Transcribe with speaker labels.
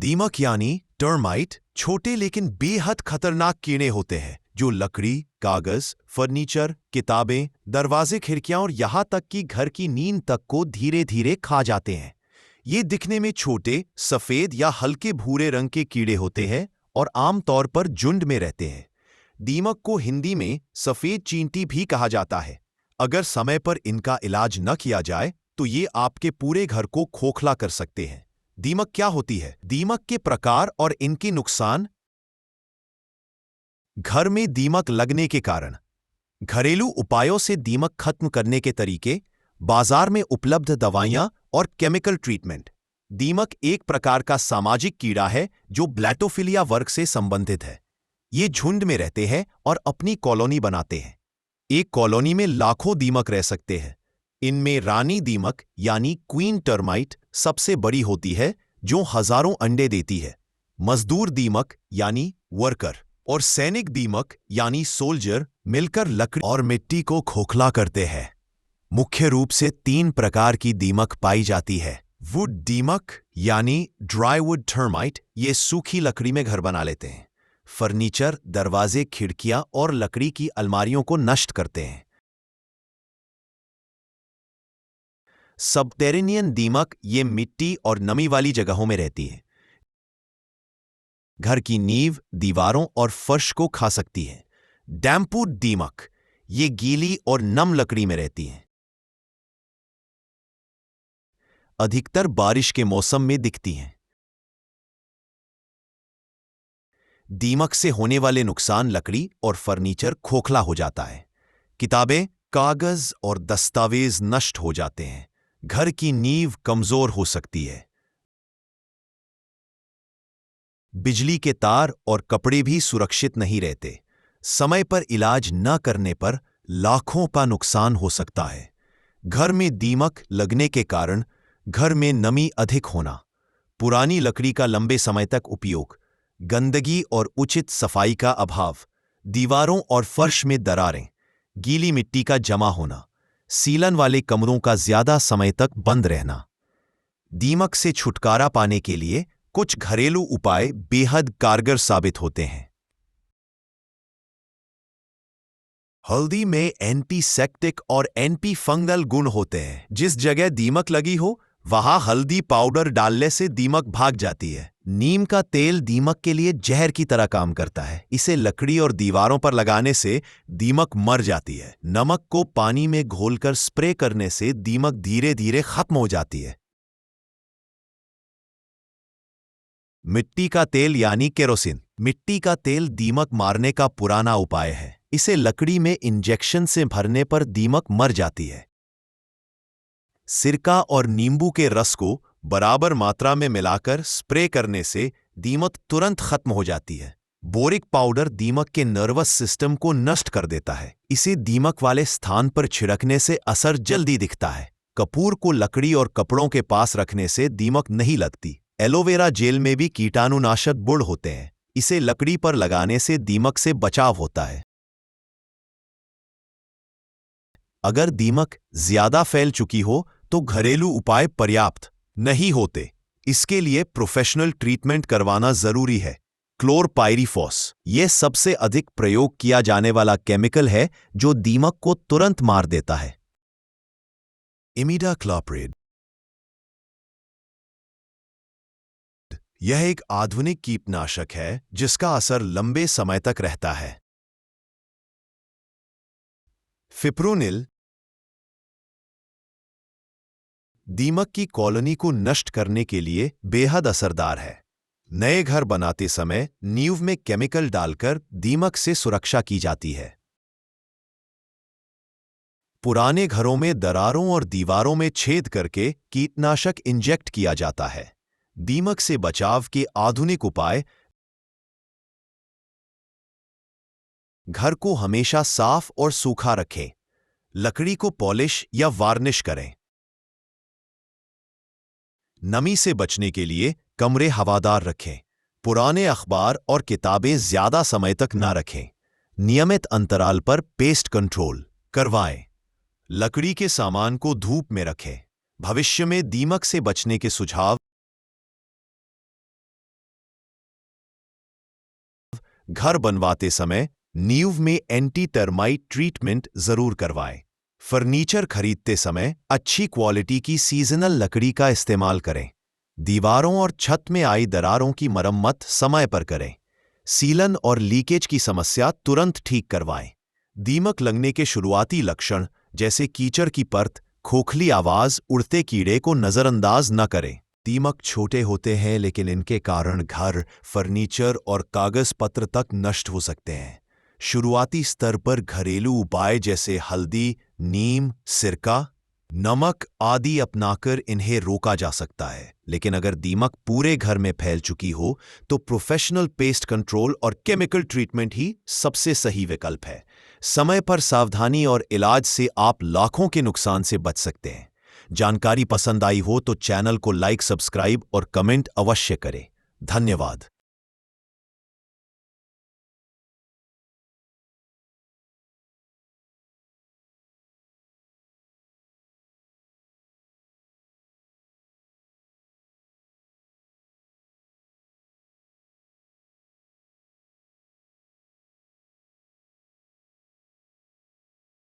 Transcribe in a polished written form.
Speaker 1: दीमक यानी टर्माइट छोटे लेकिन बेहद खतरनाक कीड़े होते हैं जो लकड़ी, कागज, फर्नीचर, किताबें, दरवाजे, खिड़कियां और यहां तक कि घर की नींद तक को धीरे धीरे खा जाते हैं। ये दिखने में छोटे, सफेद या हल्के भूरे रंग के कीड़े होते हैं और आमतौर पर झुंड में रहते हैं। दीमक को हिंदी में सफेद चींटी भी कहा जाता है। अगर समय पर इनका इलाज न किया जाए तो ये आपके पूरे घर को खोखला कर सकते हैं। दीमक क्या होती है? दीमक के प्रकार और इनके नुकसान। घर में दीमक लगने के कारण। घरेलू उपायों से दीमक खत्म करने के तरीके। बाजार में उपलब्ध दवाइयां और केमिकल ट्रीटमेंट। दीमक एक प्रकार का सामाजिक कीड़ा है जो ब्लैटोफिलिया वर्ग से संबंधित है। ये झुंड में रहते हैं और अपनी कॉलोनी बनाते हैं। एक कॉलोनी में लाखों दीमक रह सकते हैं। इनमें रानी दीमक यानी क्वीन टर्माइट सबसे बड़ी होती है जो हजारों अंडे देती है। मजदूर दीमक यानी वर्कर और सैनिक दीमक यानी सोल्जर मिलकर लकड़ी और मिट्टी को खोखला करते हैं। मुख्य रूप से 3 प्रकार की दीमक पाई जाती है। वुड दीमक यानी ड्राईवुड टर्माइट, ये सूखी लकड़ी में घर बना लेते हैं। फर्नीचर, दरवाजे, खिड़कियां और लकड़ी की अलमारियों को नष्ट करते हैं। सबटेरेनियन दीमक, ये मिट्टी और नमी वाली जगहों में रहती है। घर की नींव, दीवारों और फर्श को खा सकती है। डैम्पूड दीमक, ये गीली और नम लकड़ी में रहती हैं। अधिकतर बारिश के मौसम में दिखती हैं। दीमक से होने वाले नुकसान: लकड़ी और फर्नीचर खोखला हो जाता है। किताबें, कागज और दस्तावेज नष्ट हो जाते हैं। घर की नींव कमजोर हो सकती है। बिजली के तार और कपड़े भी सुरक्षित नहीं रहते। समय पर इलाज न करने पर लाखों का नुकसान हो सकता है। घर में दीमक लगने के कारण घर में नमी अधिक होना, पुरानी लकड़ी का लंबे समय तक उपयोग, गंदगी और उचित सफाई का अभाव, दीवारों और फर्श में दरारें, गीली मिट्टी का जमा होना, सीलन वाले कमरों का ज्यादा समय तक बंद रहना। दीमक से छुटकारा पाने के लिए कुछ घरेलू उपाय बेहद कारगर साबित होते हैं। हल्दी में एंटीसेप्टिक और एंटी फंगल गुण होते हैं। जिस जगह दीमक लगी हो वहां हल्दी पाउडर डालने से दीमक भाग जाती है। नीम का तेल दीमक के लिए जहर की तरह काम करता है। इसे लकड़ी और दीवारों पर लगाने से दीमक मर जाती है। नमक को पानी में घोलकर स्प्रे करने से दीमक धीरे धीरे खत्म हो जाती है। मिट्टी का तेल यानी केरोसिन। मिट्टी का तेल दीमक मारने का पुराना उपाय है। इसे लकड़ी में इंजेक्शन से भरने पर दीमक मर जाती है। सिरका और नींबू के रस को बराबर मात्रा में मिलाकर स्प्रे करने से दीमक तुरंत खत्म हो जाती है। बोरिक पाउडर दीमक के नर्वस सिस्टम को नष्ट कर देता है। इसे दीमक वाले स्थान पर छिड़कने से असर जल्दी दिखता है। कपूर को लकड़ी और कपड़ों के पास रखने से दीमक नहीं लगती। एलोवेरा जेल में भी कीटाणुनाशक गुण होते हैं। इसे लकड़ी पर लगाने से दीमक से बचाव होता है। अगर दीमक ज्यादा फैल चुकी हो तो घरेलू उपाय पर्याप्त नहीं होते। इसके लिए प्रोफेशनल ट्रीटमेंट करवाना जरूरी है। क्लोरपाइरीफॉस, यह सबसे अधिक प्रयोग किया जाने वाला केमिकल है जो दीमक को तुरंत मार देता है। इमिडाक्लोप्रिड, यह एक आधुनिक कीटनाशक है जिसका असर लंबे समय तक रहता है। फिप्रोनिल दीमक की कॉलोनी को नष्ट करने के लिए बेहद असरदार है। नए घर बनाते समय नींव में केमिकल डालकर दीमक से सुरक्षा की जाती है। पुराने घरों में दरारों और दीवारों में छेद करके कीटनाशक इंजेक्ट किया जाता है। दीमक से बचाव के आधुनिक उपाय: घर को हमेशा साफ और सूखा रखें। लकड़ी को पॉलिश या वार्निश करें। नमी से बचने के लिए कमरे हवादार रखें। पुराने अखबार और किताबें ज्यादा समय तक न रखें। नियमित अंतराल पर पेस्ट कंट्रोल करवाएं। लकड़ी के सामान को धूप में रखें। भविष्य में दीमक से बचने के सुझाव घर बनवाते समय नींव में एंटी टर्माइट ट्रीटमेंट जरूर करवाएं। फर्नीचर खरीदते समय अच्छी क्वालिटी की सीजनल लकड़ी का इस्तेमाल करें। दीवारों और छत में आई दरारों की मरम्मत समय पर करें। सीलन और लीकेज की समस्या तुरंत ठीक करवाएं। दीमक लगने के शुरुआती लक्षण जैसे कीचड़ की परत, खोखली आवाज, उड़ते कीड़े को नजरअंदाज न करें। दीमक छोटे होते हैं लेकिन इनके कारण घर, फर्नीचर और कागज पत्र तक नष्ट हो सकते हैं। शुरुआती स्तर पर घरेलू उपाय जैसे हल्दी, नीम, सिरका, नमक आदि अपनाकर इन्हें रोका जा सकता है, लेकिन अगर दीमक पूरे घर में फैल चुकी हो तो प्रोफेशनल पेस्ट कंट्रोल और केमिकल ट्रीटमेंट ही सबसे सही विकल्प है। समय पर सावधानी और इलाज से आप लाखों के नुकसान से बच सकते हैं। जानकारी पसंद आई हो तो चैनल को लाइक, सब्सक्राइब और कमेंट अवश्य करें। धन्यवाद।